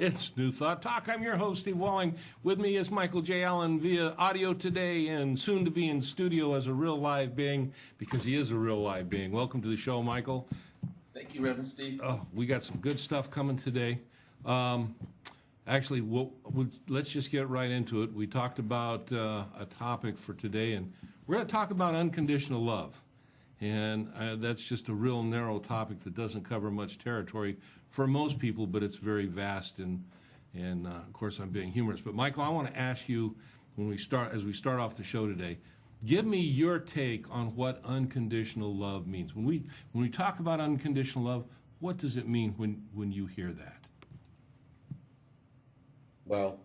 It's New Thought Talk. I'm your host, Steve Walling. With me is Michael J. Allen via audio today and soon to be in studio as a real live being, because he is a real live being. Welcome to the show, Michael. Thank you, Reverend Steve. Oh, we got some good stuff coming today. Actually, let's just get right into it. We talked about a topic for today, and we're going to talk about unconditional love. And that's just a real narrow topic that doesn't cover much territory for most people, but it's very vast. And of course, I'm being humorous. But Michael, I want to ask you, as we start off the show today, give me your take on what unconditional love means. When we talk about unconditional love, what does it mean when you hear that? Well,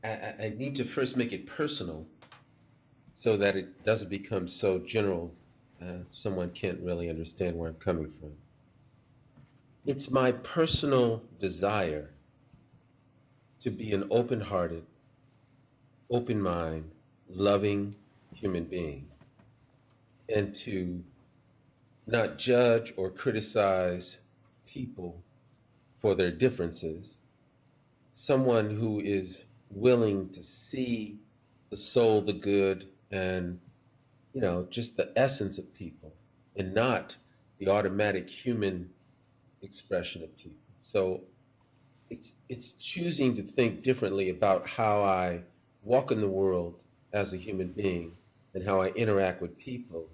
I need to first make it personal, so that it doesn't become so general, someone can't really understand where I'm coming from. It's my personal desire to be an open-hearted, open-mind, loving human being, and to not judge or criticize people for their differences. Someone who is willing to see the soul, the good, and just the essence of people, and not the automatic human expression of people. So it's choosing to think differently about how I walk in the world as a human being, and how I interact with people,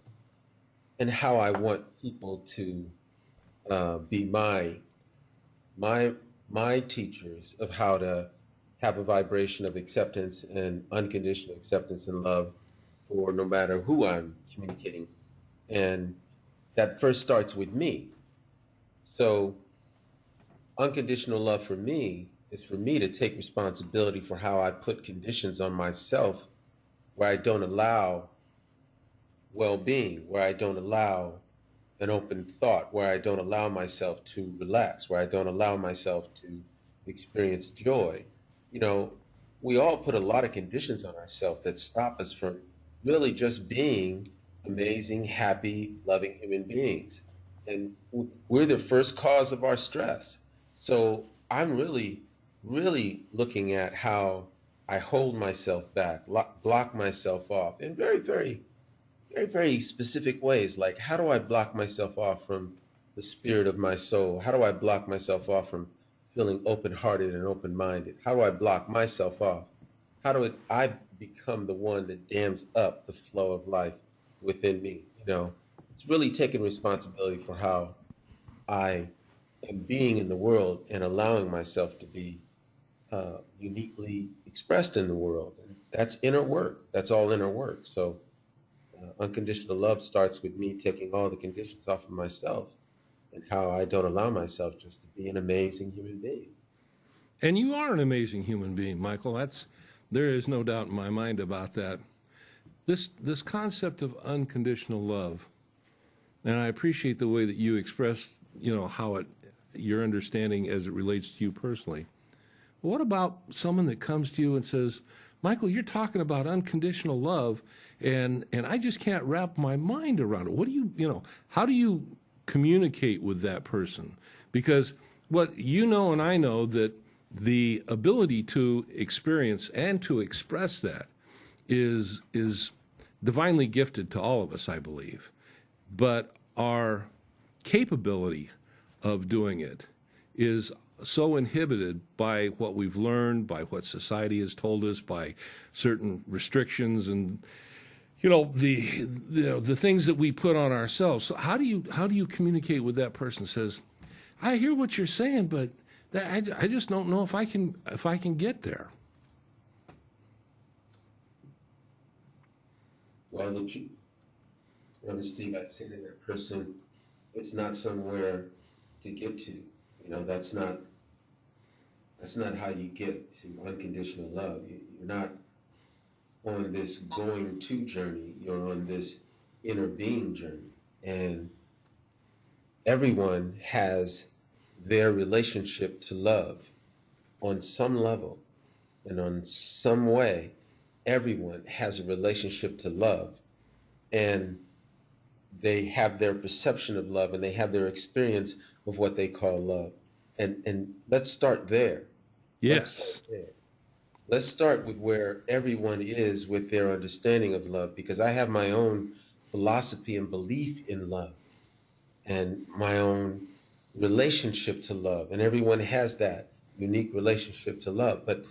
and how I want people to be my teachers of how to have a vibration of acceptance and unconditional acceptance and love for no matter who I'm communicating. And that first starts with me. So unconditional love for me is for me to take responsibility for how I put conditions on myself where I don't allow well-being, where I don't allow an open thought, where I don't allow myself to relax, where I don't allow myself to experience joy. We all put a lot of conditions on ourselves that stop us from really just being amazing, happy, loving human beings. And we're the first cause of our stress. So I'm really, really looking at how I hold myself back, block myself off in very, very, very, very specific ways. Like, how do I block myself off from the spirit of my soul? How do I block myself off from feeling open-hearted and open-minded? How do I block myself off? How do I become the one that dams up the flow of life within me? It's really taking responsibility for how I am being in the world and allowing myself to be uniquely expressed in the world. And that's inner work. That's all inner work. So unconditional love starts with me taking all the conditions off of myself, and how I don't allow myself just to be an amazing human being. And you are an amazing human being, Michael. There is no doubt in my mind about that. This concept of unconditional love, and I appreciate the way that you express, how your understanding as it relates to you personally. But what about someone that comes to you and says, Michael, you're talking about unconditional love, and I just can't wrap my mind around it. What do how do you communicate with that person? Because what you know and I know, that the ability to experience and to express that is divinely gifted to all of us, I believe. But our capability of doing it is so inhibited by what we've learned, by what society has told us, by certain restrictions and the things that we put on ourselves. So how do you communicate with that person? Says, I hear what you're saying, but I just don't know if I can get there. Well, the truth, Brother Steve, I'd say to that person, it's not somewhere to get to. You know, that's not how you get to unconditional love. You're not on this going to journey. You're on this inner being journey. And everyone has their relationship to love on some level and on some way. Everyone has a relationship to love, and they have their perception of love, and they have their experience of what they call love. And let's start there. Let's start Yes. there. Let's start with where everyone is with their understanding of love, because I have my own philosophy and belief in love and my own relationship to love. And everyone has that unique relationship to love. But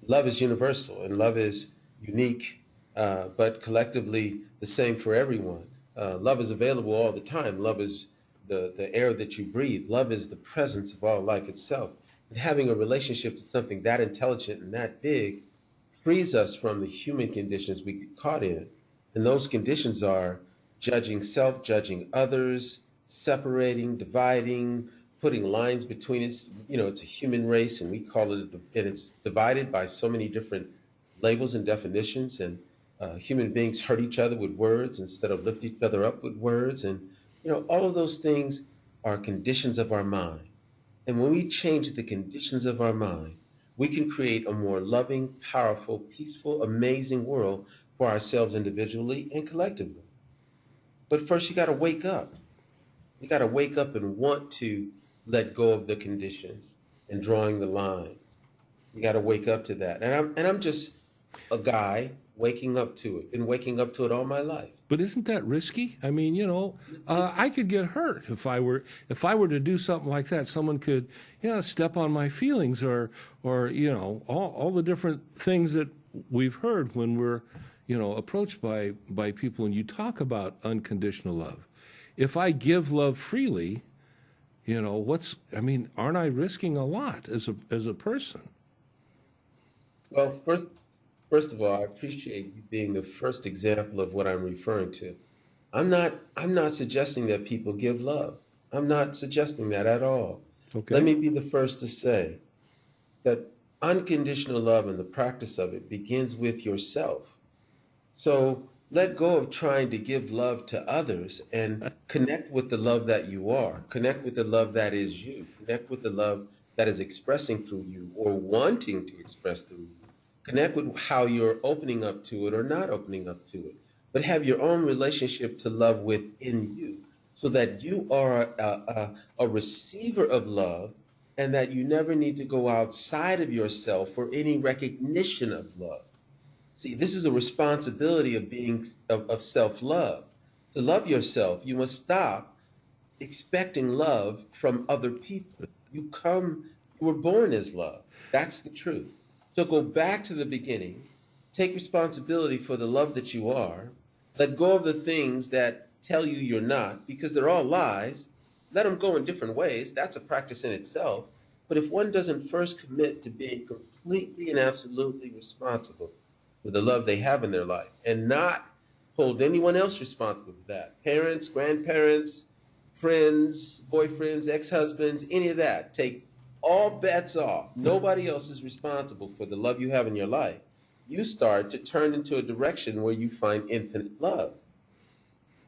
love is universal and love is unique, but collectively the same for everyone. Love is available all the time. Love is the air that you breathe. Love is the presence of all life itself. And having a relationship to something that intelligent and that big frees us from the human conditions we get caught in. And those conditions are judging self, judging others, separating, dividing, putting lines between us. You know, it's a human race, and we call it, and it's divided by so many different labels and definitions. And human beings hurt each other with words instead of lift each other up with words. And, you know, all of those things are conditions of our mind. And when we change the conditions of our mind, we can create a more loving, powerful, peaceful, amazing world for ourselves individually and collectively. But first, you got to wake up. You got to wake up and want to let go of the conditions and drawing the lines. You got to wake up to that. And I'm just a guy waking up to it. Been waking up to it all my life. But isn't that risky? I mean, I could get hurt if I were to do something like that. Someone could, step on my feelings, or all the different things that we've heard when we're, approached by people. And you talk about unconditional love. If I give love freely, aren't I risking a lot as a person? Well, first of all, I appreciate you being the first example of what I'm referring to. I'm not suggesting that people give love. I'm not suggesting that at all. Let Okay. me be the first to say that unconditional love and the practice of it begins with yourself. So let go of trying to give love to others and connect with the love that you are. Connect with the love that is you. Connect with the love that is expressing through you or wanting to express through you. Connect with how you're opening up to it or not opening up to it. But have your own relationship to love within you so that you are a receiver of love, and that you never need to go outside of yourself for any recognition of love. See, this is a responsibility of being of self-love. To love yourself, you must stop expecting love from other people. You were born as love. That's the truth. So go back to the beginning, take responsibility for the love that you are, let go of the things that tell you you're not, because they're all lies. Let them go in different ways. That's a practice in itself. But if one doesn't first commit to being completely and absolutely responsible for the love they have in their life and not hold anyone else responsible for that, parents, grandparents, friends, boyfriends, ex-husbands, any of that, take all bets off. Nobody else is responsible for the love you have in your life. You start to turn into a direction where you find infinite love.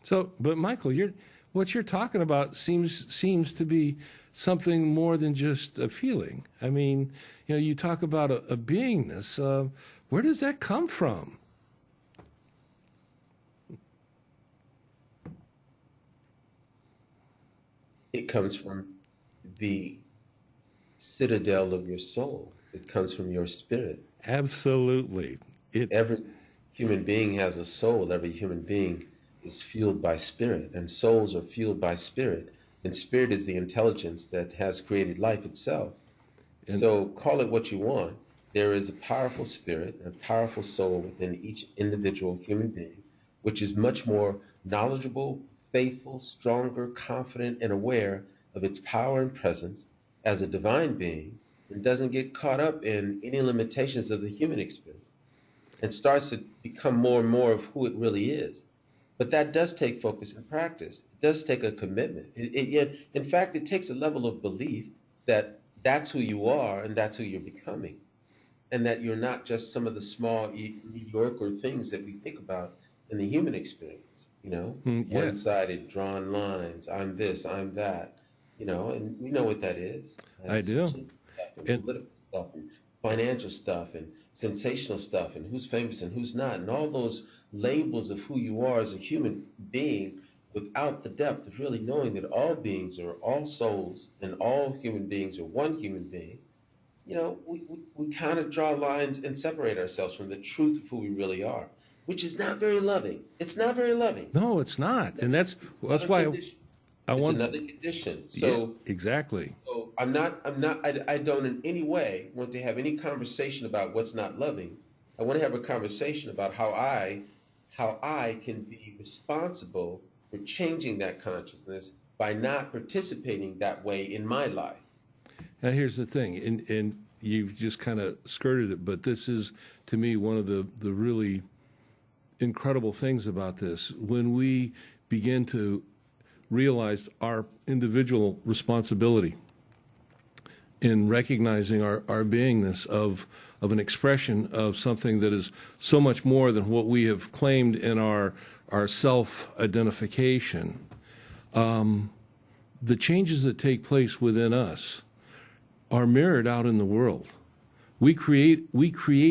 So, but Michael, what you're talking about seems to be something more than just a feeling. I mean, you talk about a beingness. Where does that come from? It comes from the citadel of your soul. It comes from your spirit. Absolutely. Every human being has a soul. Every human being is fueled by spirit, and souls are fueled by spirit. And spirit is the intelligence that has created life itself. And So call it what you want. There is a powerful spirit and a powerful soul within each individual human being, which is much more knowledgeable, faithful, stronger, confident, and aware of its power and presence as a divine being and doesn't get caught up in any limitations of the human experience and starts to become more and more of who it really is. But that does take focus and practice. It does take a commitment. In fact, it takes a level of belief that that's who you are and that's who you're becoming, and that you're not just some of the small, mediocre things that we think about in the human experience. Yeah, One-sided, drawn lines. I'm this, I'm that. And we know what that is. I That's do. stuff and And political stuff and financial stuff and sensational stuff and who's famous and who's not, and all those labels of who you are as a human being without the depth of really knowing that all beings are all souls and all human beings are one human being. We kind of draw lines and separate ourselves from the truth of who we really are, which is not very loving. It's not very loving. no, it's not. And that's Another why condition. I It's want. another condition. Yeah, exactly. So I don't in any way want to have any conversation about what's not loving. I want to have a conversation about how I can be responsible for changing that consciousness by not participating that way in my life. Now, here's the thing, and you've just kind of skirted it, but this is, to me, one of the really incredible things about this. When we begin to realize our individual responsibility in recognizing our beingness of an expression of something that is so much more than what we have claimed in our self-identification, the changes that take place within us are mirrored out in the world. We create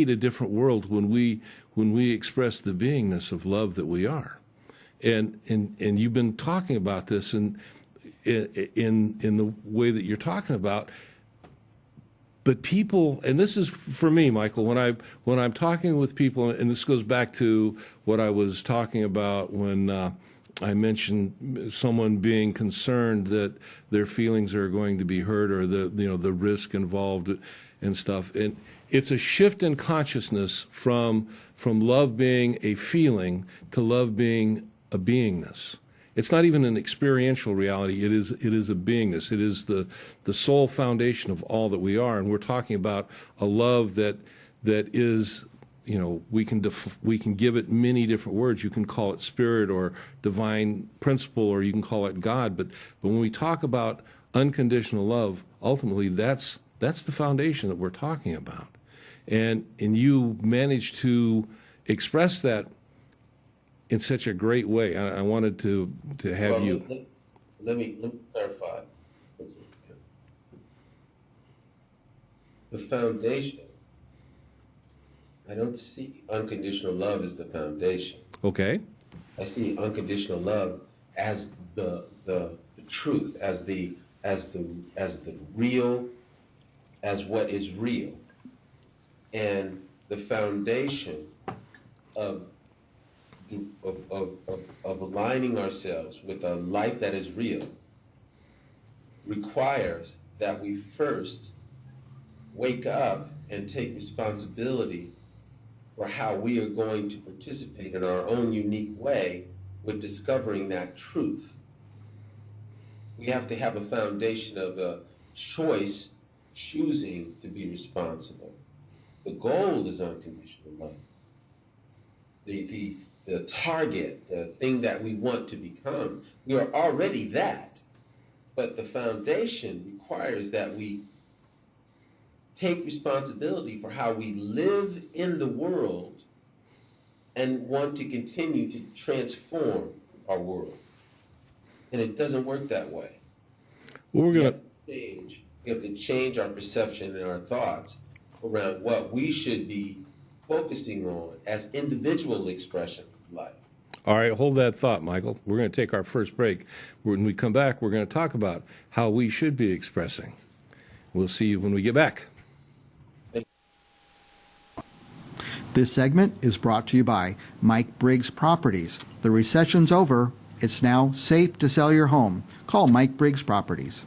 a different world when we express the beingness of love that we are, and you've been talking about this in the way that you're talking about. But people, and this is for me, Michael, when I'm talking with people, and this goes back to what I was talking about when I mentioned someone being concerned that their feelings are going to be hurt, or the risk involved and stuff. And it's a shift in consciousness from love being a feeling to love being a beingness. It's not even an experiential reality. It is a beingness. It is the sole foundation of all that we are. And we're talking about a love that is, we can give it many different words. You can call it spirit or divine principle, or you can call it God. But when we talk about unconditional love, ultimately that's the foundation that we're talking about. And you managed to express that in such a great way. I wanted to have Well, you. let me clarify. The foundation, I don't see unconditional love as the foundation. Okay. I see unconditional love as the truth, as the real, as what is real. And the foundation of aligning ourselves with a life that is real requires that we first wake up and take responsibility for how we are going to participate in our own unique way with discovering that truth. We have to have a foundation of a choice, choosing to be responsible. The goal is unconditional love. The target, the thing that we want to become, we are already that. But the foundation requires that we take responsibility for how we live in the world and want to continue to transform our world. And it doesn't work that way. Well, We have to change our perception and our thoughts around what we should be focusing on as individual expressions of life. All right, hold that thought, Michael. We're going to take our first break. When we come back, we're going to talk about how we should be expressing. We'll see you when we get back. This segment is brought to you by Mike Briggs Properties. The recession's over. It's now safe to sell your home. Call Mike Briggs Properties.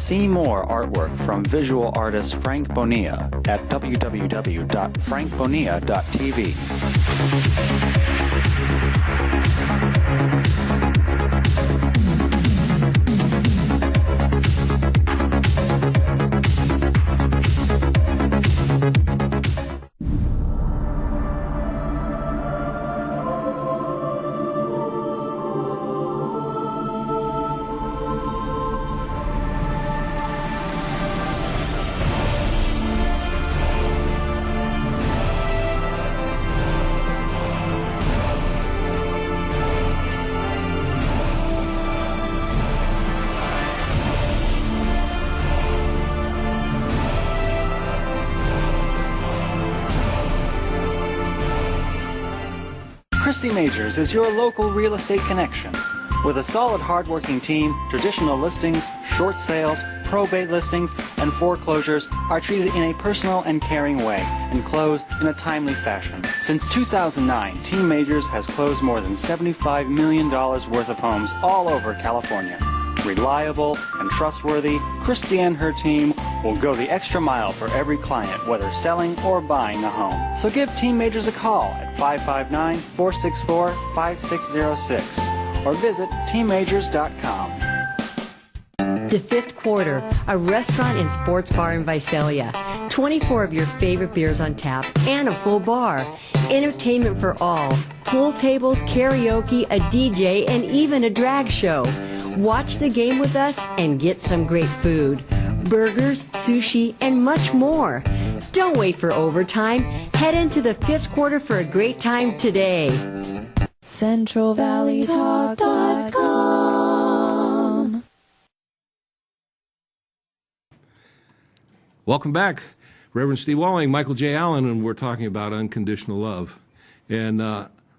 See more artwork from visual artist Frank Bonilla at www.frankbonilla.tv. Christy Majors is your local real estate connection. With a solid, hardworking team, traditional listings, short sales, probate listings, and foreclosures are treated in a personal and caring way and close in a timely fashion. Since 2009, Team Majors has closed more than $75 million worth of homes all over California. Reliable and trustworthy, Christy and her team will go the extra mile for every client, whether selling or buying a home. So give Team Majors a call at 559-464-5606 or visit teammajors.com. The Fifth Quarter, a restaurant and sports bar in Visalia. 24 of your favorite beers on tap and a full bar. Entertainment for all. Pool tables, karaoke, a DJ, and even a drag show. Watch the game with us and get some great food. Burgers, sushi, and much more. Don't wait for overtime. Head into the Fifth Quarter for a great time today. CentralValleyTalk.com. Welcome back. Reverend Steve Walling, Michael J. Allen, and we're talking about unconditional love. And,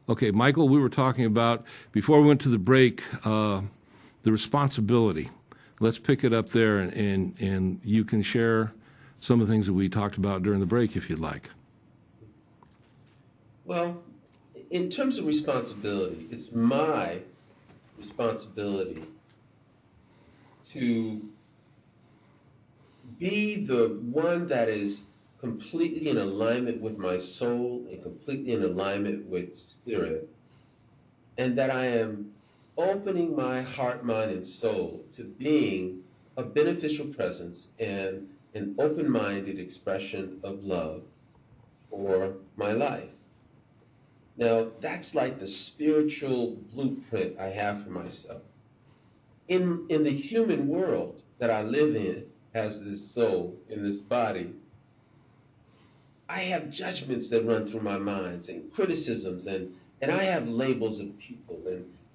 okay, Michael, we were talking about, before we went to the break, the responsibility. Let's pick it up there, and you can share some of the things that we talked about during the break if you'd like. Well, in terms of responsibility, it's my responsibility to be the one that is completely in alignment with my soul and completely in alignment with spirit, and that I am opening my heart, mind, and soul to being a beneficial presence and an open-minded expression of love for my life. Now, that's like the spiritual blueprint I have for myself. In the human world that I live in as this soul, in this body, I have judgments that run through my mind and criticisms, and I have labels of people,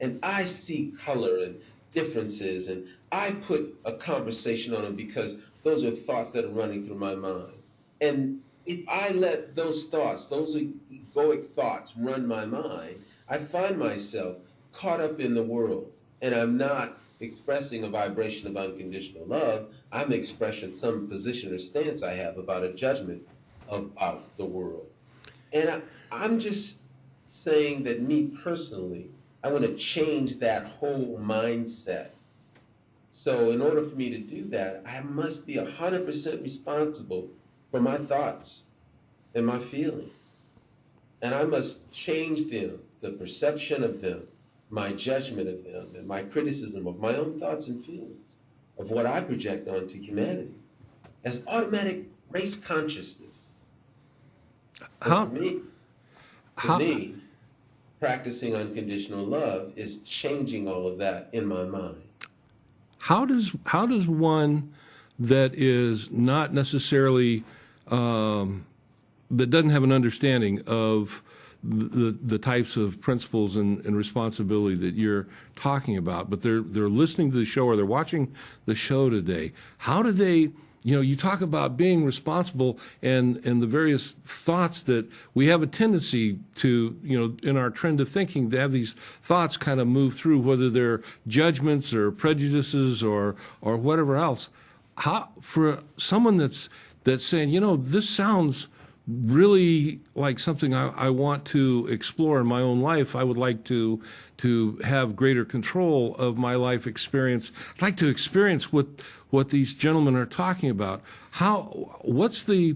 and I see color and differences, and I put a conversation on them because those are thoughts that are running through my mind. And if I let those thoughts, those egoic thoughts run my mind, I find myself caught up in the world, and I'm not expressing a vibration of unconditional love. I'm expressing some position or stance I have about a judgment about the world. And I'm just saying that me personally, I want to change that whole mindset. So in order for me to do that, I must be 100% responsible for my thoughts and my feelings. And I must change them, the perception of them, my judgment of them, and my criticism of my own thoughts and feelings, of what I project onto humanity as automatic race consciousness. For me, practicing unconditional love is changing all of that in my mind. How does one that is not necessarily that doesn't have an understanding of the types of principles and responsibility that you're talking about, but they're listening to the show or they're watching the show today, how do they, you talk about being responsible and the various thoughts that we have a tendency to, in our trend of thinking, to have these thoughts kind of move through, whether they're judgments or prejudices or whatever else. How, for someone that's saying, this sounds really like something I want to explore in my own life. I would like to have greater control of my life experience. I'd like to experience what these gentlemen are talking about. What's the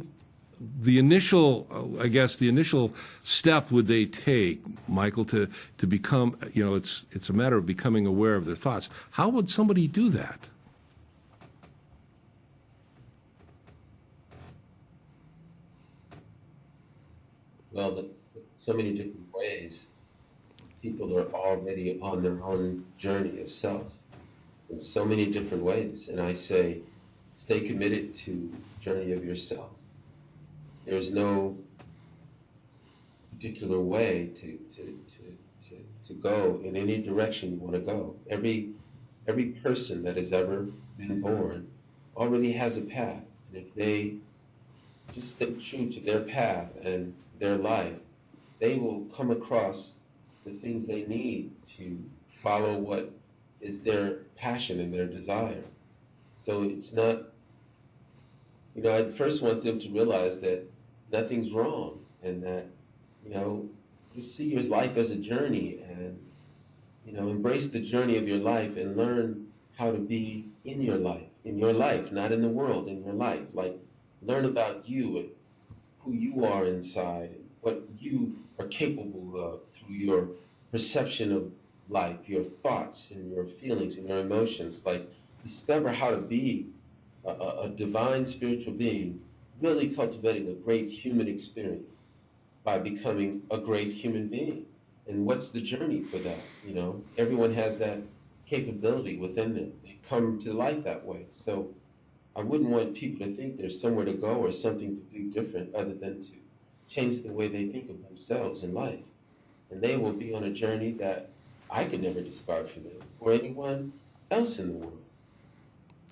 initial, I guess, the initial step would they take, Michael, to become, it's a matter of becoming aware of their thoughts. How would somebody do that? Well, so many different ways. People are already on their own journey of self in so many different ways. And I say, stay committed to the journey of yourself. There's no particular way to go in any direction you want to go. Every person that has ever been born already has a path. And if they just stay true to their path and their life, they will come across the things they need to follow what is their passion and their desire. So it's not, I first want them to realize that nothing's wrong and that, just see your life as a journey and, embrace the journey of your life and learn how to be in your life, not in the world, in your life. Like, learn about you and who you are inside and what you are capable of through your perception of life, your thoughts and your feelings and your emotions. Like, discover how to be a divine spiritual being, really cultivating a great human experience by becoming a great human being. And what's the journey for that? Everyone has that capability within them. They come to life that way. So I wouldn't want people to think there's somewhere to go or something to do different other than to change the way they think of themselves in life. And they will be on a journey that I could never describe for them or anyone else in the world.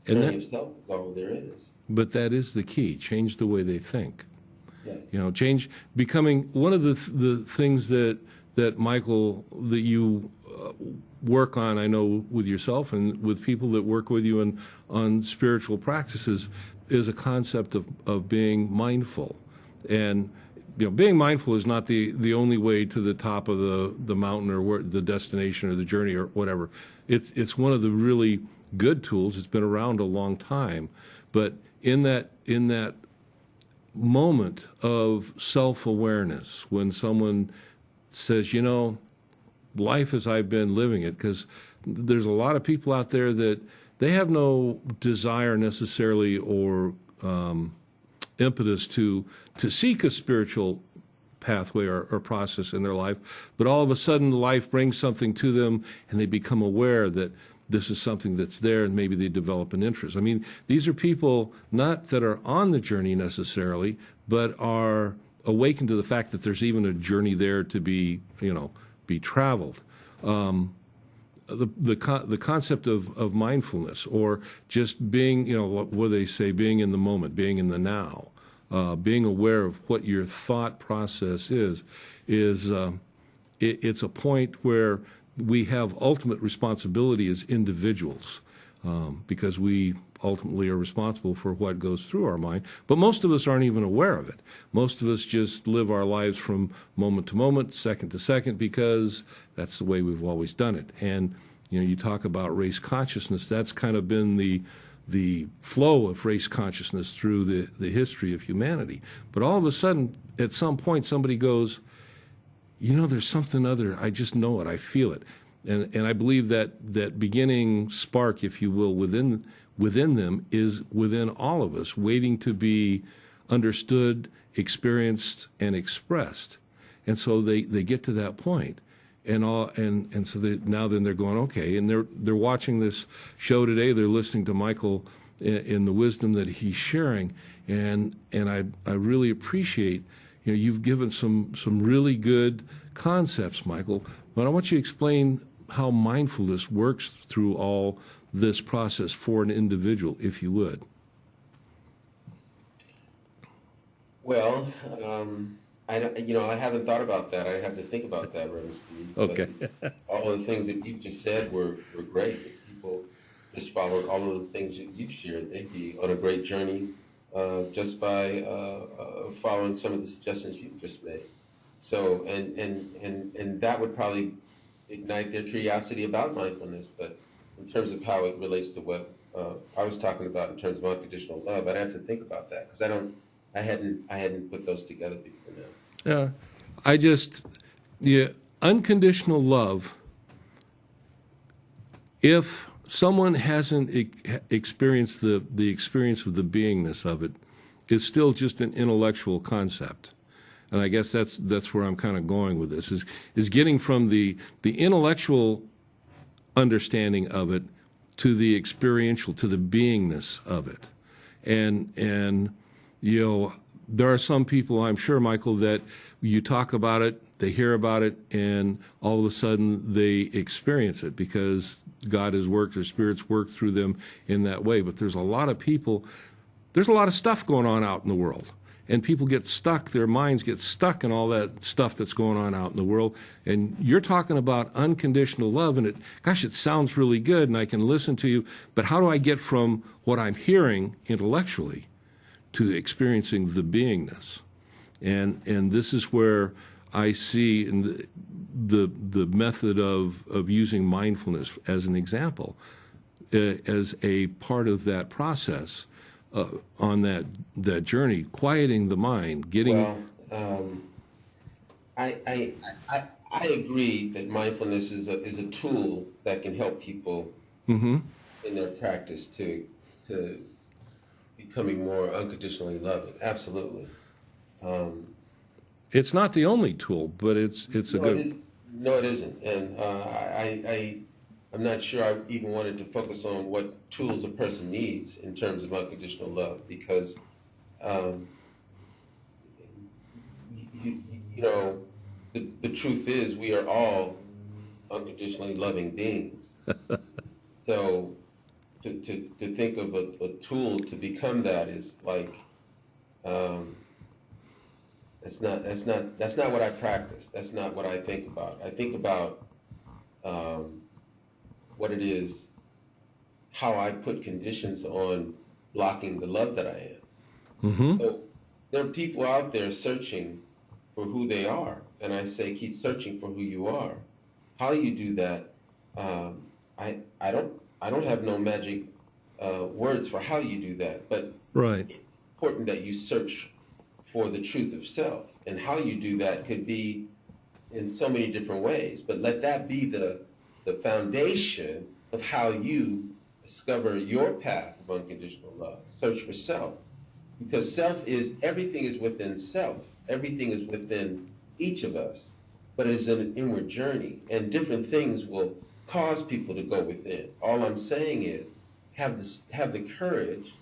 The journey of self is all there is. But that is the key, change the way they think. Yeah. Becoming one of the things that Michael, that you work on, I know, with yourself and with people that work with you on spiritual practices, is a concept of being mindful. And being mindful is not the only way to the top of the mountain or the destination or the journey or whatever. It's one of the really good tools. It's been around a long time, but in that moment of self-awareness, when someone says, life as I've been living it, because there's a lot of people out there that they have no desire necessarily or impetus to seek a spiritual pathway or process in their life, but all of a sudden life brings something to them and they become aware that this is something that's there, and maybe they develop an interest. I mean, these are people not that are on the journey necessarily, but are awakened to the fact that there's even a journey there to be traveled. The concept of mindfulness, or just being, what they say, being in the moment, being in the now, being aware of what your thought process is it's a point where we have ultimate responsibility as individuals, because we ultimately are responsible for what goes through our mind. But most of us aren't even aware of it. Most of us just live our lives from moment to moment, second to second, because that's the way we've always done it. And you talk about race consciousness. That's kind of been the flow of race consciousness through the history of humanity. But all of a sudden, at some point, somebody goes, there's something other. I just know it. I feel it. And I believe that beginning spark, if you will, within them is within all of us, waiting to be understood, experienced, and expressed. And so they get to that point. And so now they're going, okay, and they're watching this show today. They're listening to Michael in the wisdom that he's sharing, and I really appreciate, you've given some really good concepts, Michael. But I want you to explain how mindfulness works through all this process for an individual, if you would. Well, I haven't thought about that. I have to think about that, Reverend Steve. Okay. But all of the things that you just said were great. If people just followed all of the things that you've shared, they'd be on a great journey just by following some of the suggestions you just made. So, and that would probably ignite their curiosity about mindfulness. But in terms of how it relates to what I was talking about in terms of unconditional love, I'd have to think about that because I hadn't put those together before now. Yeah, I just, yeah, unconditional love, if someone hasn't experienced the experience of the beingness of it, is still just an intellectual concept. And I guess that's where I'm kind of going with this, is getting from the intellectual understanding of it to the experiential, to the beingness of it. And you know, there are some people, I'm sure, Michael, that you talk about it, they hear about it, and all of a sudden they experience it because God has worked, or Spirit's worked through them in that way. But there's a lot of people, there's a lot of stuff going on out in the world. And people get stuck, their minds get stuck in all that stuff that's going on out in the world. And you're talking about unconditional love, and it sounds really good, and I can listen to you, but how do I get from what I'm hearing intellectually to experiencing the beingness? And this is where I see in the method of using mindfulness as an example, as a part of that process. On that journey, quieting the mind, getting. Well, I agree that mindfulness is a tool that can help people in their practice to becoming more unconditionally loving. Absolutely. It's not the only tool, but it's a good. No, it isn't, and I'm not sure I even wanted to focus on what tools a person needs in terms of unconditional love, because you know, the truth is we are all unconditionally loving beings. So to think of a tool to become that is like that's not what I practice. That's not what I think about. I think about what it is, how I put conditions on blocking the love that I am. So there are people out there searching for who they are, and I say keep searching for who you are. How you do that, I don't have no magic words for how you do that, but Right. it's important that you search for the truth of self, and how you do that could be in so many different ways, but let that be the foundation of how you discover your path of unconditional love. Search for self, because everything is within self. Everything is within each of us, but it's an inward journey, and different things will cause people to go within. All I'm saying is have the courage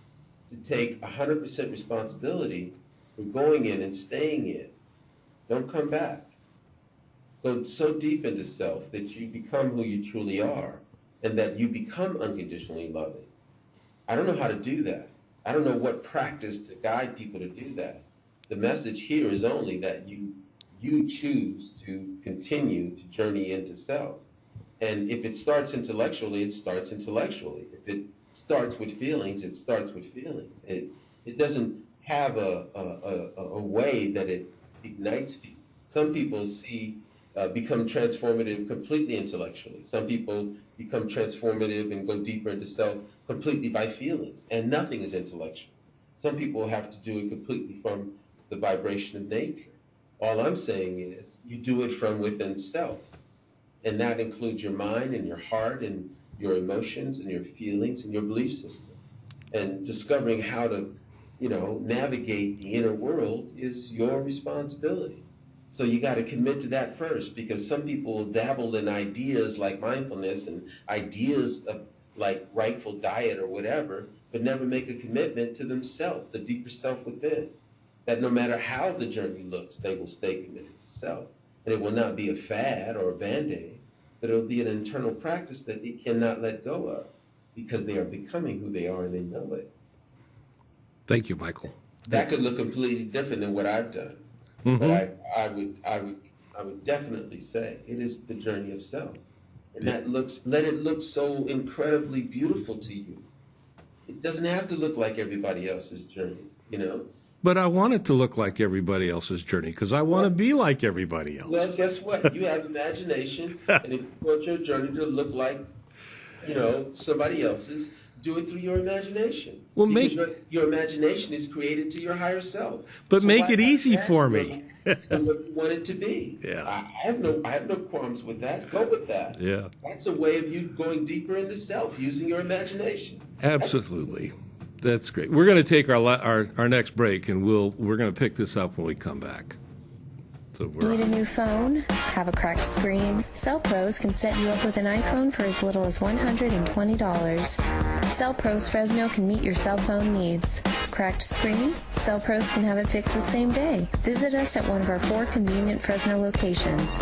to take 100% responsibility for going in and staying in. Don't come back. Go so deep into self that you become who you truly are, and that you become unconditionally loving. I don't know how to do that. I don't know what practice to guide people to do that. The message here is only that you choose to continue to journey into self. And if it starts intellectually, it starts intellectually. If it starts with feelings, it starts with feelings. It doesn't have a way that it ignites people. Some people become transformative completely intellectually. Some people become transformative and go deeper into self completely by feelings, and nothing is intellectual. Some people have to do it completely from the vibration of nature. All I'm saying is you do it from within self, and that includes your mind and your heart and your emotions and your feelings and your belief system. And discovering how to, navigate the inner world is your responsibility. So you got to commit to that first, because some people dabble in ideas like mindfulness and ideas of like rightful diet or whatever, but never make a commitment to themselves, the deeper self within. That no matter how the journey looks, they will stay committed to self. And it will not be a fad or a band-aid, but it will be an internal practice that they cannot let go of, because they are becoming who they are and they know it. Thank you, Michael. That could look completely different than what I've done. But I would definitely say it is the journey of self. And let it look so incredibly beautiful to you. It doesn't have to look like everybody else's journey. you know? But I want it to look like everybody else's journey because I want to be like everybody else. Well, guess what? You have imagination, and if you want your journey to look like, you know, somebody else's, do it through your imagination. Well, because your imagination is created to your higher self. But So make why it not easy that for me. than what you want it to be. Yeah. I have no qualms with that. Go with that. Yeah. That's a way of you going deeper into self, using your imagination. Absolutely. That's great. We're going to take our next break, and we're going to pick this up when we come back. So Need a new phone? Have a cracked screen? Cell Pros can set you up with an iPhone for as little as $120. Cell Pros Fresno can meet your cell phone needs. Cracked screen? Cell Pros can have it fixed the same day. Visit us at one of our 4 convenient Fresno locations.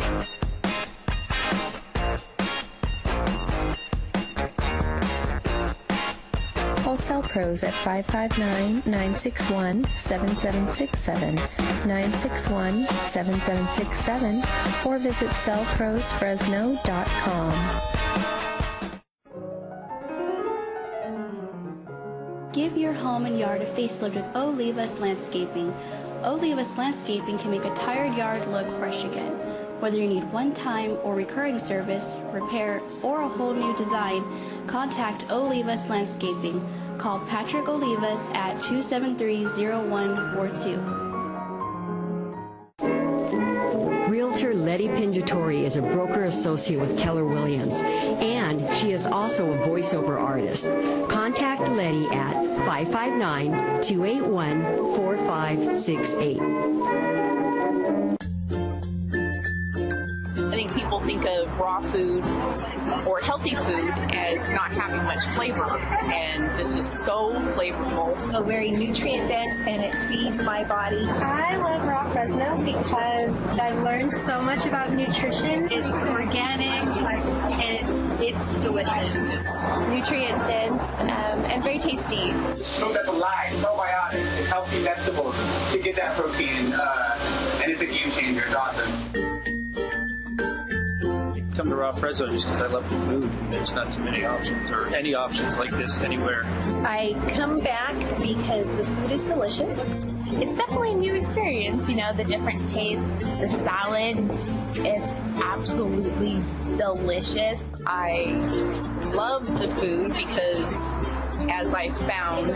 Call Cell Pros at 559-961-7767, 961-7767, or visit cellprosfresno.com. Give your home and yard a facelift with Olivas Landscaping. Olivas Landscaping can make a tired yard look fresh again. Whether you need one-time or recurring service, repair, or a whole new design, contact Olivas Landscaping. Call Patrick Olivas at 273-0142. Realtor Letty Pinjatori is a broker associate with Keller Williams, and she is also a voiceover artist. Contact Letty at 559-281-4568. I think people think of raw food or healthy food as not having much flavor, and this is so flavorful. So very nutrient dense, and it feeds my body. I love raw Fresno because I've learned so much about nutrition. It's organic, and it's delicious. It's nutrient dense and very tasty. So that's alive, probiotic, it's healthy vegetables to get that protein, and it's a game changer. It's awesome. Come to Raw Fresno just because I love the food. There's not too many options or any options like this anywhere. I come back because the food is delicious. It's definitely a new experience, you know, the different tastes, the salad, it's absolutely delicious. I love the food because, as I found,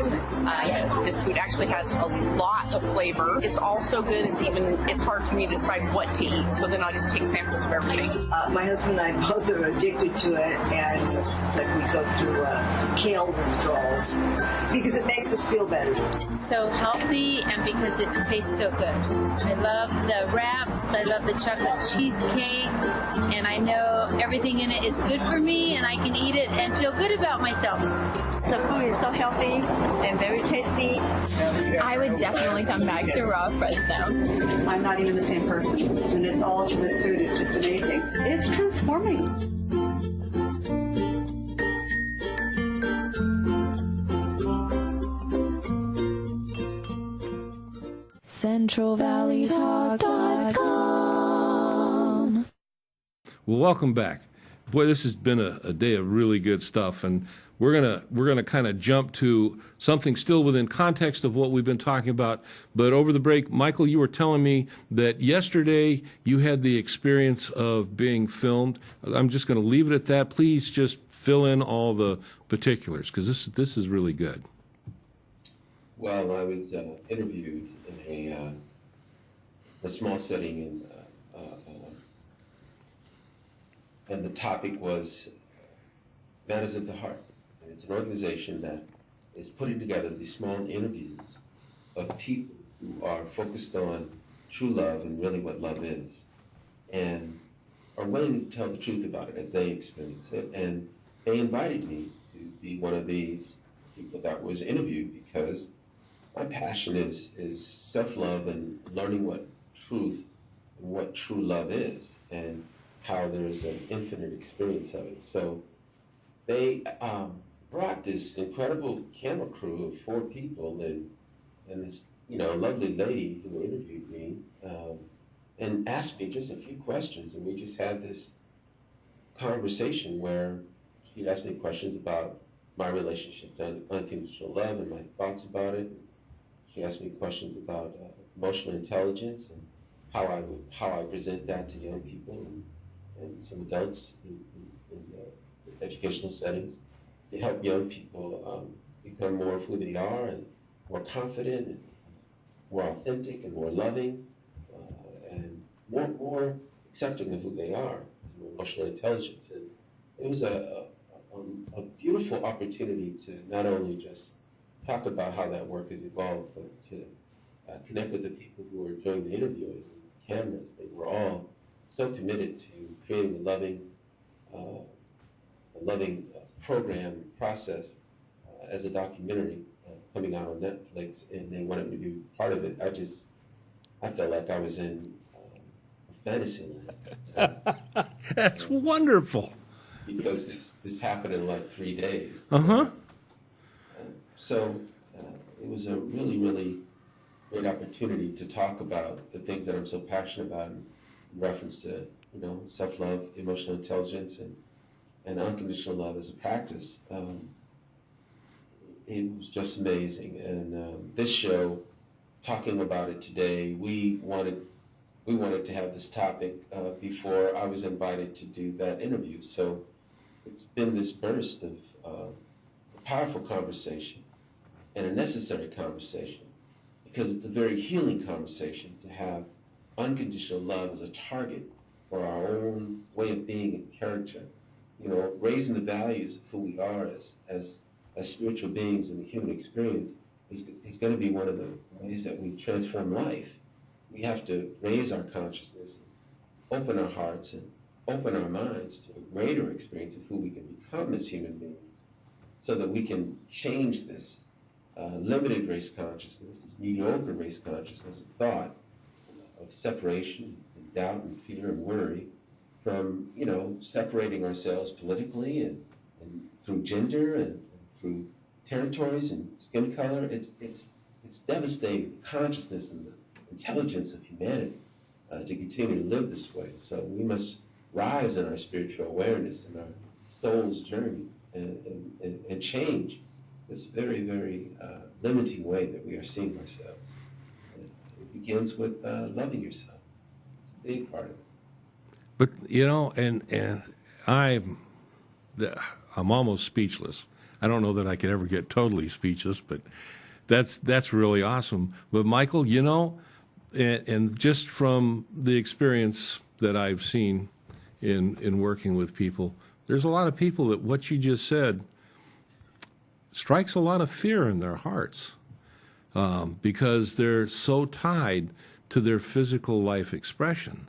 this food actually has a lot of flavor. It's all so good, it's hard for me to decide what to eat, so then I'll just take samples of everything. My husband and I both are addicted to it, and it's like we go through kale withdrawals because it makes us feel better. It's so healthy and because it tastes so good. I love the wraps, I love the chocolate cheesecake, and I know everything in it is good for me, and I can eat it and feel good about myself. The food is so healthy and very tasty. I would definitely come back to Raw Fresno. I'm not even the same person, and it's all to this food. It's just amazing. It's transforming. CentralValleyTalk.com. Well, welcome back. Boy, this has been a day of really good stuff, and we're gonna kind of jump to something still within context of what we've been talking about. But over the break, Michael, you were telling me that yesterday you had the experience of being filmed. I'm just going to leave it at that. Please just fill in all the particulars because this is really good. Well, I was interviewed in a small setting, and the topic was Matters of the Heart. And it's an organization that is putting together these small interviews of people who are focused on true love and really what love is, and are willing to tell the truth about it as they experience it. And they invited me to be one of these people that was interviewed because my passion is self-love and learning what truth and what true love is and how there's an infinite experience of it. So they brought this incredible camera crew of 4 people and this lovely lady who interviewed me and asked me just a few questions, and we just had this conversation where she asked me questions about my relationship to unconditional love and my thoughts about it. She asked me questions about emotional intelligence and how I present that to young people and some adults in educational settings to help young people become more of who they are and more confident and more authentic and more loving and more accepting of who they are through emotional intelligence. And it was a beautiful opportunity to not only just talk about how that work has evolved, but to connect with the people who were doing the interviewing, the cameras. They were all so committed to creating a loving program process as a documentary coming out on Netflix, and they wanted me to be part of it. I felt like I was in a fantasy land. That's wonderful. Because this happened in like 3 days. So it was a really, really great opportunity to talk about the things that I'm so passionate about in reference to, self-love, emotional intelligence, and unconditional love as a practice. It was just amazing. And this show, talking about it today, we wanted to have this topic before I was invited to do that interview. So it's been this burst of a powerful conversation and a necessary conversation, because it's a very healing conversation to have unconditional love as a target for our own way of being and character. Raising the values of who we are as spiritual beings in the human experience is going to be one of the ways that we transform life. We have to raise our consciousness, open our hearts, and open our minds to a greater experience of who we can become as human beings, so that we can change this limited race consciousness, this mediocre race consciousness of thought, of separation and doubt and fear and worry, from separating ourselves politically and through gender and through territories and skin color. It's devastating the consciousness and the intelligence of humanity to continue to live this way. So we must rise in our spiritual awareness and our soul's journey and change this very, very limiting way that we are seeing ourselves. It begins with loving yourself. It's a big part of it. But and I'm almost speechless. I don't know that I could ever get totally speechless, but that's really awesome. But Michael, and just from the experience that I've seen in working with people, there's a lot of people that what you just said strikes a lot of fear in their hearts because they're so tied to their physical life expression.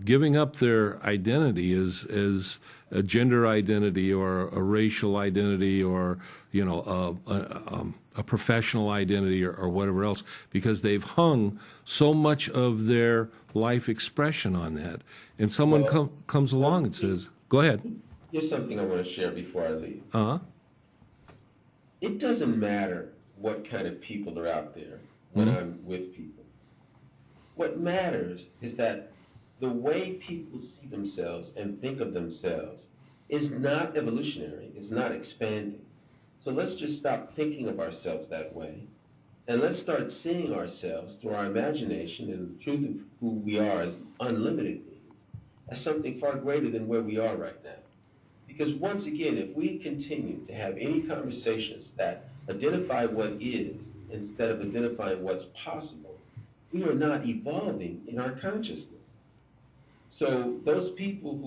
Giving up their identity as a gender identity or a racial identity or, a professional identity or whatever else, because they've hung so much of their life expression on that. And someone comes along and says, go ahead. Here's something I want to share before I leave. Uh-huh. It doesn't matter what kind of people are out there when I'm with people. What matters is that the way people see themselves and think of themselves is not evolutionary, it's not expanding. So let's just stop thinking of ourselves that way, and let's start seeing ourselves through our imagination and the truth of who we are as unlimited beings, as something far greater than where we are right now. Because once again, if we continue to have any conversations that identify what is instead of identifying what's possible, we are not evolving in our consciousness. So those people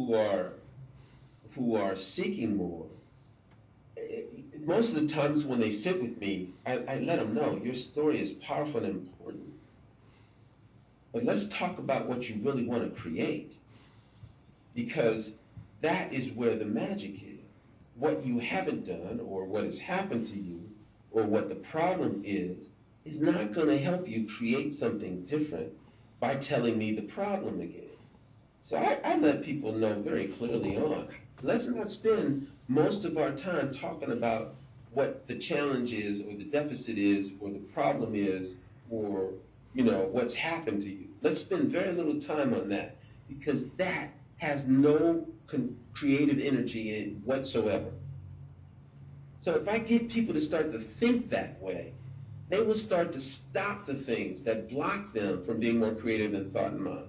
who are seeking more, most of the times when they sit with me, I let them know your story is powerful and important. But let's talk about what you really want to create, because that is where the magic is. What you haven't done, or what has happened to you, or what the problem is not going to help you create something different by telling me the problem again. So I let people know very clearly on, let's not spend most of our time talking about what the challenge is, or the deficit is, or the problem is, or what's happened to you. Let's spend very little time on that, because that has no creative energy in it whatsoever. So if I get people to start to think that way, they will start to stop the things that block them from being more creative in thought and mind.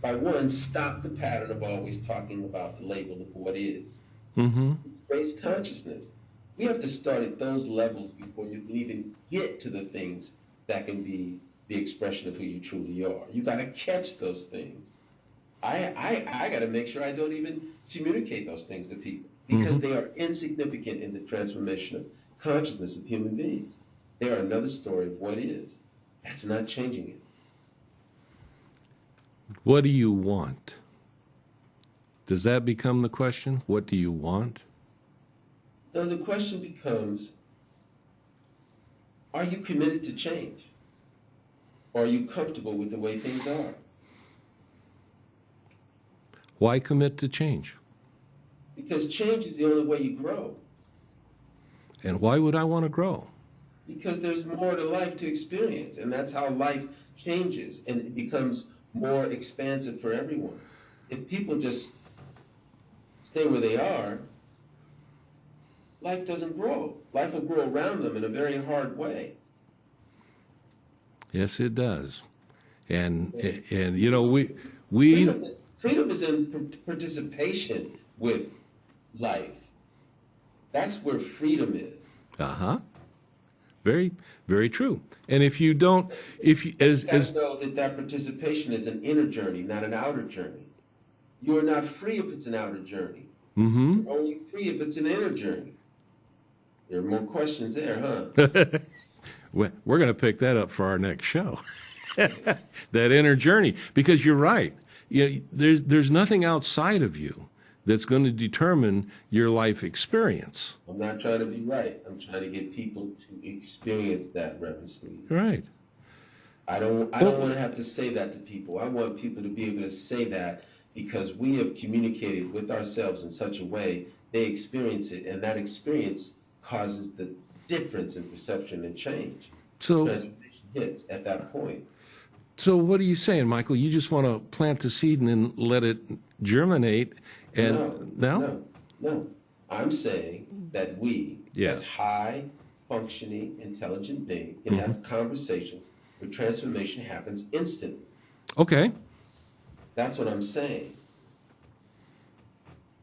By one, stop the pattern of always talking about the label of what is. Mm-hmm. Raise consciousness. We have to start at those levels before you can even get to the things that can be the expression of who you truly are. You got to catch those things. I got to make sure I don't even communicate those things to people because they are insignificant in the transformation of consciousness of human beings. They are another story of what is. That's not changing it. What do you want? Does that become the question? What do you want? Now the question becomes, are you committed to change? Or are you comfortable with the way things are? Why commit to change? Because change is the only way you grow. And why would I want to grow? Because there's more to life to experience, and that's how life changes, and it becomes more expansive for everyone. If people just stay where they are, life doesn't grow. Life will grow around them in a very hard way. Yes, it does. And you know, freedom is in participation with life. That's where freedom is. Uh-huh. Very, very true. And if you don't, if you, as know that participation is an inner journey, not an outer journey. You are not free if it's an outer journey. Mm-hmm. You're only free if it's an inner journey. There are more questions there, huh? We're going to pick that up for our next show. That inner journey, because you're right. You know, there's nothing outside of you that's going to determine your life experience. I'm not trying to be right. I'm trying to get people to experience that, Reverend Steve. Right. I don't want to have to say that to people. I want people to be able to say that because we have communicated with ourselves in such a way they experience it, and that experience causes the difference in perception and change. So transformation hits at that point. So what are you saying, Michael? You just want to plant the seed and then let it germinate? And no. I'm saying that we, as high-functioning, intelligent beings, can have conversations where transformation happens instantly. Okay. That's what I'm saying.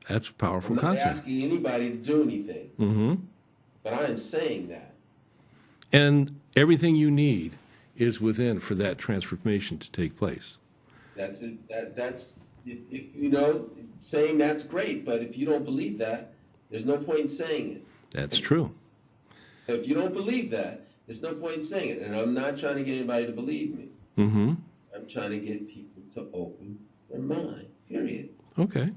That's a powerful I'm not concept. asking anybody to do anything, Mm-hmm. but I am saying that. And everything you need is within for that transformation to take place. That's it. That's if you know, saying that's great, but if you don't believe that, there's no point in saying it. That's true. If you don't believe that, there's no point in saying it. And I'm not trying to get anybody to believe me. Mm-hmm. I'm trying to get people to open their mind. Period. Okay.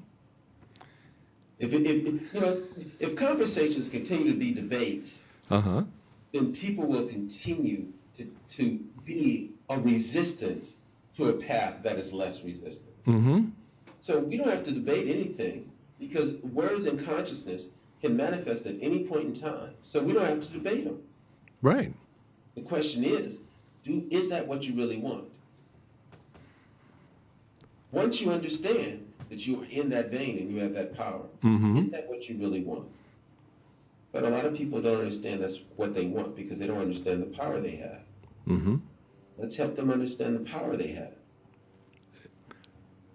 If conversations continue to be debates, then people will continue to be a resistance to a path that is less resistant. Mm-hmm. So we don't have to debate anything because words and consciousness can manifest at any point in time. So we don't have to debate them. Right. The question is that what you really want? Once you understand that you are in that vein and you have that power, is that what you really want? But a lot of people don't understand that's what they want because they don't understand the power they have. Mm-hmm. Let's help them understand the power they have.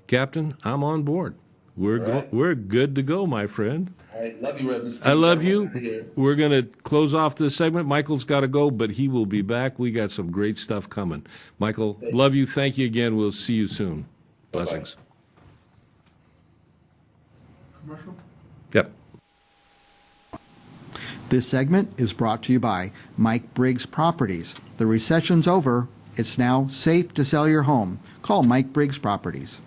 Captain, I'm on board. We're good to go, my friend. All right, love you, Reverend Steve. I love you. We're going to close off this segment. Michael's got to go, but he will be back. We got some great stuff coming. Michael, love you. Thank you again. We'll see you soon. Blessings. Commercial? Yep. This segment is brought to you by Mike Briggs Properties. The recession's over. It's now safe to sell your home. Call Mike Briggs Properties.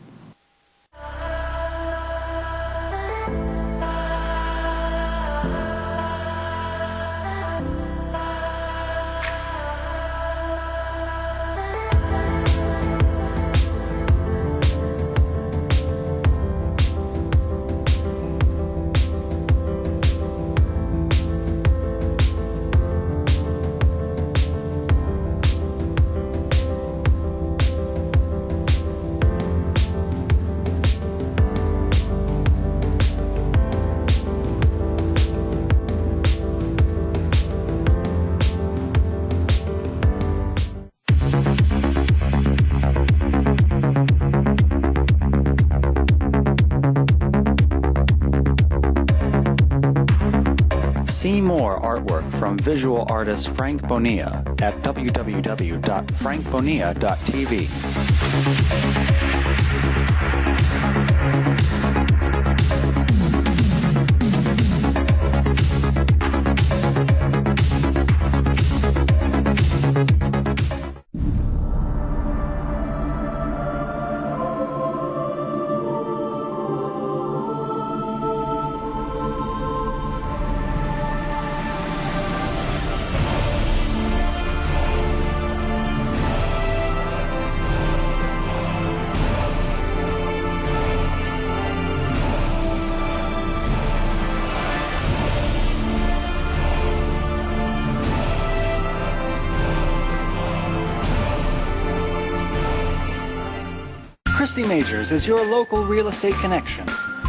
See more artwork from visual artist Frank Bonilla at www.frankbonilla.tv. Christy Majors is your local real estate connection.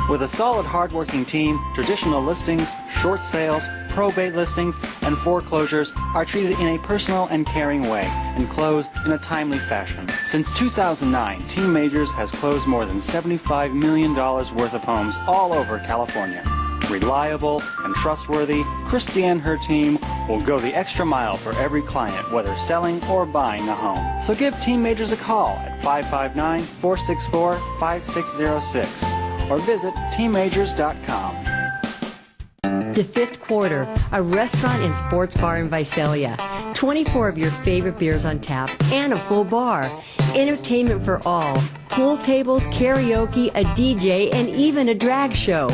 With a solid, hardworking team, traditional listings, short sales, probate listings, and foreclosures are treated in a personal and caring way and close in a timely fashion. Since 2009, Team Majors has closed more than $75 million worth of homes all over California. Reliable and trustworthy, Christy and her team will go the extra mile for every client, whether selling or buying a home. So give Team Majors a call at 559-464-5606 or visit teammajors.com. The Fifth Quarter, a restaurant and sports bar in Visalia. 24 of your favorite beers on tap and a full bar. Entertainment for all. Pool tables, karaoke, a DJ, and even a drag show.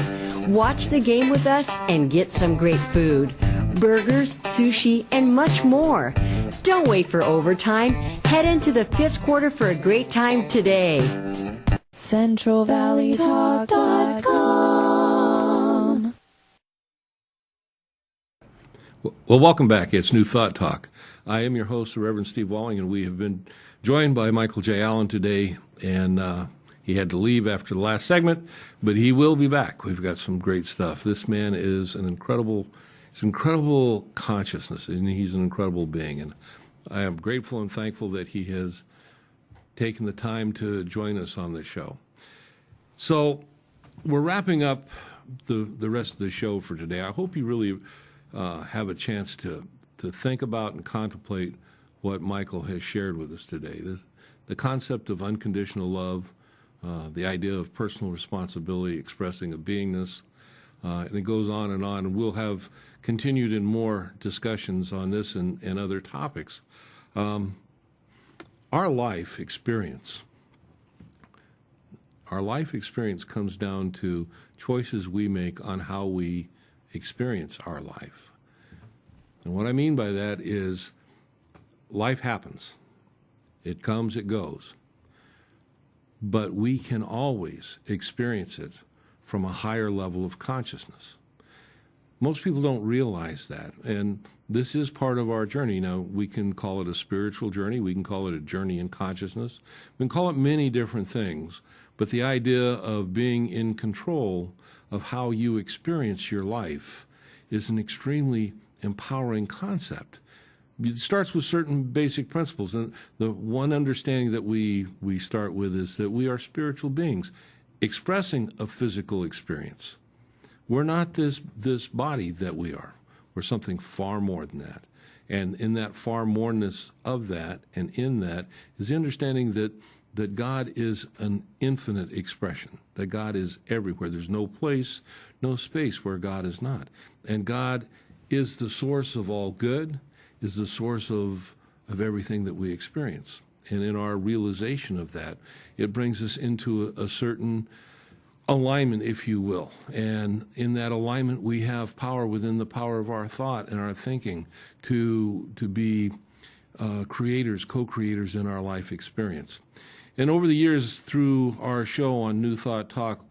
Watch the game with us and get some great food. Burgers, sushi, and much more. Don't wait for overtime. Head into the Fifth Quarter for a great time today. CentralValleyTalk.com. Well, welcome back. It's New Thought Talk. I am your host, the Reverend Steve Walling, and we have been joined by Michael J. Allen today, and he had to leave after the last segment, but he will be back. We've got some great stuff. This man is an incredible consciousness, and he's an incredible being, and I am grateful and thankful that he has taken the time to join us on this show. So we're wrapping up the rest of the show for today. I hope you really have a chance to think about and contemplate what Michael has shared with us today. The concept of unconditional love, the idea of personal responsibility, expressing a beingness, and it goes on, and we'll have continued in more discussions on this and other topics. Our life experience comes down to choices we make on how we experience our life. And what I mean by that is life happens. It comes, it goes. But we can always experience it from a higher level of consciousness. Most people don't realize that, and this is part of our journey. Now, we can call it a spiritual journey. We can call it a journey in consciousness. We can call it many different things, but the idea of being in control of how you experience your life is an extremely empowering concept. It starts with certain basic principles, and the one understanding that we start with is that we are spiritual beings expressing a physical experience. We're not this body that we are. We're something far more than that. And in that far moreness of that, and in that, is the understanding that God is an infinite expression, that God is everywhere. There's no place, no space where God is not. And God is the source of all good, is the source of everything that we experience. And in our realization of that, it brings us into a certain alignment, if you will. And in that alignment, we have power within the power of our thought and our thinking to be creators, co-creators in our life experience. And over the years, through our show on New Thought Talk,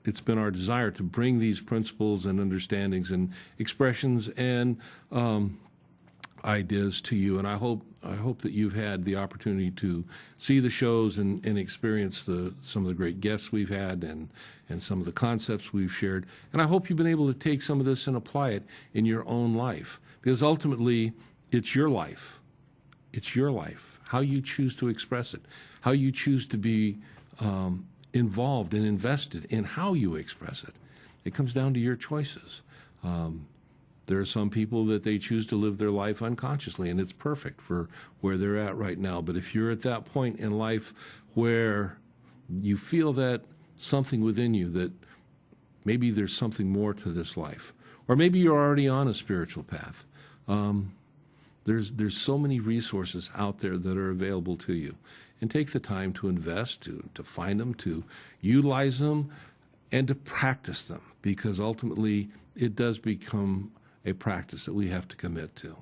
it's been our desire to bring these principles and understandings and expressions and ideas to you. And I hope that you've had the opportunity to see the shows and experience some of the great guests we've had and some of the concepts we've shared. And I hope you've been able to take some of this and apply it in your own life, because ultimately it's your life. It's your life, how you choose to express it, how you choose to be involved and invested in how you express it. It comes down to your choices. There are some people that they choose to live their life unconsciously, and it's perfect for where they're at right now. But if you're at that point in life where you feel that something within you, that maybe there's something more to this life, or maybe you're already on a spiritual path, there's so many resources out there that are available to you. And take the time to invest, to find them, to utilize them, and to practice them, because ultimately it does become a practice that we have to commit to.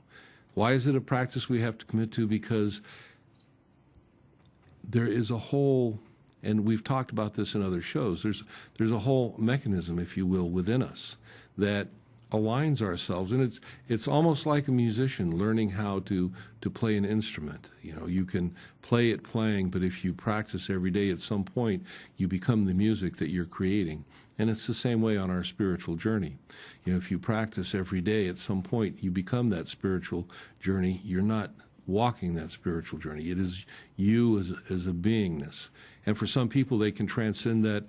Why is it a practice we have to commit to? Because there is a whole, and we've talked about this in other shows, there's a whole mechanism, if you will, within us that aligns ourselves, and it's almost like a musician learning how to play an instrument. You know, you can play it playing, but if you practice every day, at some point you become the music that you're creating. And it's the same way on our spiritual journey. You know, if you practice every day, at some point you become that spiritual journey. You're not walking that spiritual journey. It is you as a beingness. And for some people, they can transcend that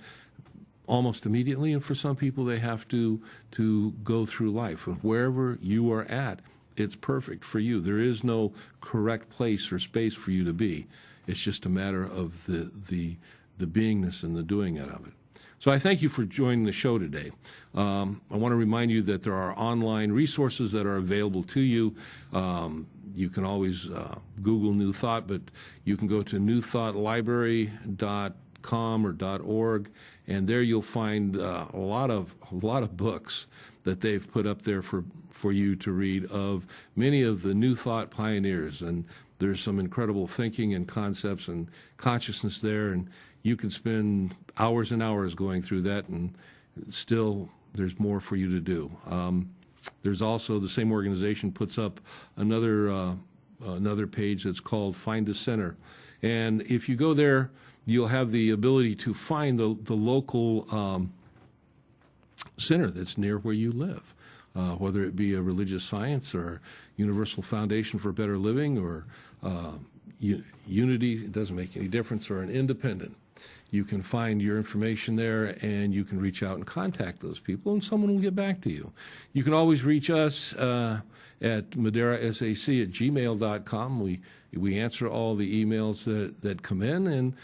almost immediately, and for some people, they have to go through life. And wherever you are at, it's perfect for you. There is no correct place or space for you to be. It's just a matter of the beingness and the doing it of it. So I thank you for joining the show today. I want to remind you that there are online resources that are available to you. You can always Google New Thought, but you can go to newthoughtlibrary.com or .org, and there you'll find a lot of books that they've put up there for you to read of many of the New Thought pioneers. And there's some incredible thinking and concepts and consciousness there, and you can spend hours and hours going through that, and still there's more for you to do. There's also, the same organization puts up another page that's called Find a Center. And if you go there, you'll have the ability to find the local center that's near where you live, whether it be a religious science or Universal Foundation for Better Living or Unity, it doesn't make any difference, or an independent. You can find your information there, and you can reach out and contact those people, and someone will get back to you. You can always reach us at madeirasac@gmail.com. We answer all the emails that come in, and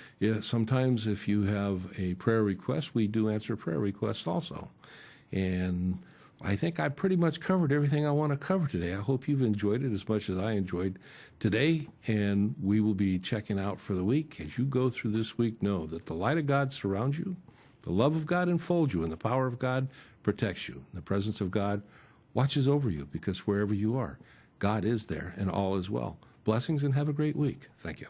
sometimes if you have a prayer request, we do answer prayer requests also. And I think I pretty much covered everything I want to cover today. I hope you've enjoyed it as much as I enjoyed today, and we will be checking out for the week. As you go through this week, know that the light of God surrounds you, the love of God enfolds you, and the power of God protects you. The presence of God watches over you, because wherever you are, God is there, and all is well. Blessings, and have a great week. Thank you.